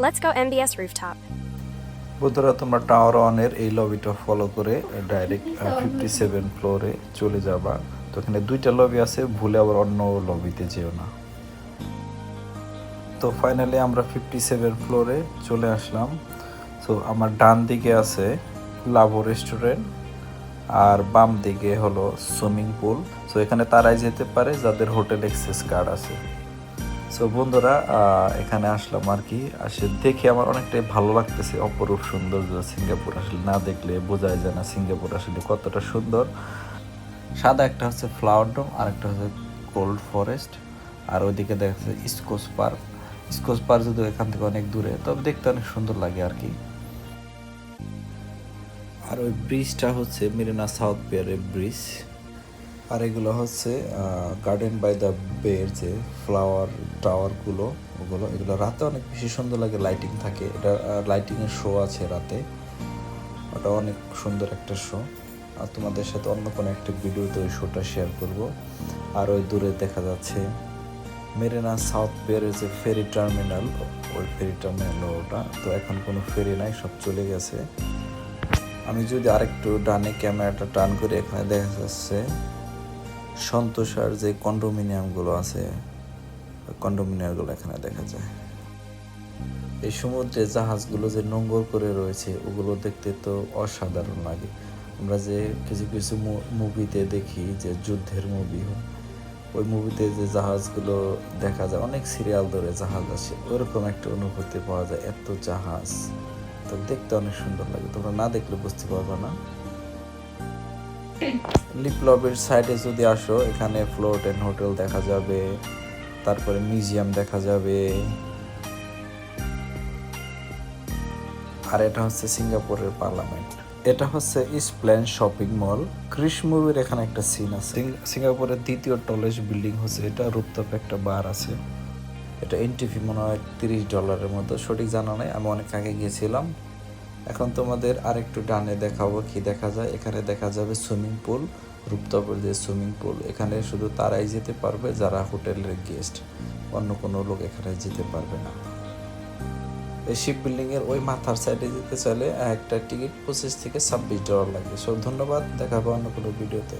Let's go MBS rooftop. বন্ধুরা তোমরা tower ওয়ানের এই লবিটা ফলো করে ডাইরেক্ট 57 ফ্লোরে চলে যাবা। তো এখানে দুইটা লবি আছে, ভুলে আবার অন্য লবিতে যেও না। তো ফাইনালি আমরা 57 ফ্লোরে চলে আসলাম। তো আমার ডান দিকে আছে লাভো রেস্টুরেন্ট আর বাম দিকে হলো সুইমিং পুল। সো এখানে তারাই যেতে পারে যাদের হোটেল এক্সেস কার্ড আছে। সো বন্ধুরা এখানে আসলাম আর কি, আসে দেখে আমার অনেকটাই ভালো লাগতেছে। অপরূপ সৌন্দর্য সিঙ্গাপুর, আসলে না দেখলে বোঝাই যায় না সিঙ্গাপুর আসলে কতটা সুন্দর। সাদা একটা হচ্ছে ফ্লাওয়ার ডোম আর একটা হচ্ছে কোল্ড ফরেস্ট, আর ওইদিকে দেখা যাচ্ছে ইস্কোস পার্ক। ইস্কোস পার্ক যদিও এখান থেকে অনেক দূরে, তবে দেখতে অনেক সুন্দর লাগে আর কি। আর ওই ব্রিজটা হচ্ছে মেরিনা সাউথ পিয়ারের ব্রিজ। আর এগুলো হচ্ছে গার্ডেন বাই দ্য বের যে ফ্লাওয়ার টাওয়ারগুলো, এগুলো রাতে অনেক বেশি সুন্দর লাগে, লাইটিং থাকে। এটা লাইটিংয়ের শো আছে রাতে, ওটা অনেক সুন্দর একটা শো। আর তোমাদের সাথে অন্য কোনো একটা ভিডিওতে ওই শোটা শেয়ার করব। আর ওই দূরে দেখা যাচ্ছে মেরিনা সাউথ পিয়ারের যে ফেরি টার্মিনাল, ওই ফেরি টার্মিনাল ওটা। তো এখন কোনো ফেরি নাই, সব চলে গেছে। আমি যদি আরেকটু ডানে ক্যামেরাটা টার্ন করি, এখানে দেখা যাচ্ছে সন্তোষার যে কন্ডোমিনিয়ামগুলো আছে, কন্ডোমিনিয়ামগুলো এখানে দেখা যায়। এই সমুদ্রে জাহাজগুলো যে নোঙর করে রয়েছে, ওগুলো দেখতে তো অসাধারণ লাগে। আমরা যে কিছু কিছু মুভিতে দেখি যে যুদ্ধের মুভি, ওই মুভিতে যে জাহাজগুলো দেখা যায়, অনেক সিরিয়াল ধরে জাহাজ আসে, ওরকম একটা অনুভূতি পাওয়া যায়। এত জাহাজ, তো দেখতে অনেক সুন্দর লাগে, তোমরা না দেখলে বুঝতে পারবে না। লিপ লবির সাইডে যদি আসো, এখানে ফ্লোট এন্ড হোটেল দেখা যাবে, তারপরে মিউজিয়াম দেখা যাবে। আর এটা হচ্ছে সিঙ্গাপুরের পার্লামেন্ট। এটা হচ্ছে ইস্টপ্ল্যান শপিং মল। ক্রিশ মুভির এখানে একটা সিন আছে। সিঙ্গাপুরের দ্বিতীয় টলেস্ট বিল্ডিং হচ্ছে এটা, রূপতপে একটা বার আছে। এটা এন্ট্রি ফি মনে হয় $30 মতো, সঠিক জানা নাই, আমি অনেক আগে গিয়েছিলাম। এখন তোমাদের আরেকটু ডানে দেখাবো কি দেখা যায়। এখানে দেখা যাবে সুইমিং পুল, রূপতপের যে সুইমিং পুল। এখানে শুধু তারাই যেতে পারবে যারা হোটেলের গেস্ট, অন্য কোনো লোক এখানে যেতে পারবে না। এই শিপ বিল্ডিং এর ওই মাথার সাইডে যেতে চাইলে একটা টিকিট $25 থেকে $26 লাগবে। সব ধন্যবাদ, দেখাবো অন্য কোনো ভিডিওতে।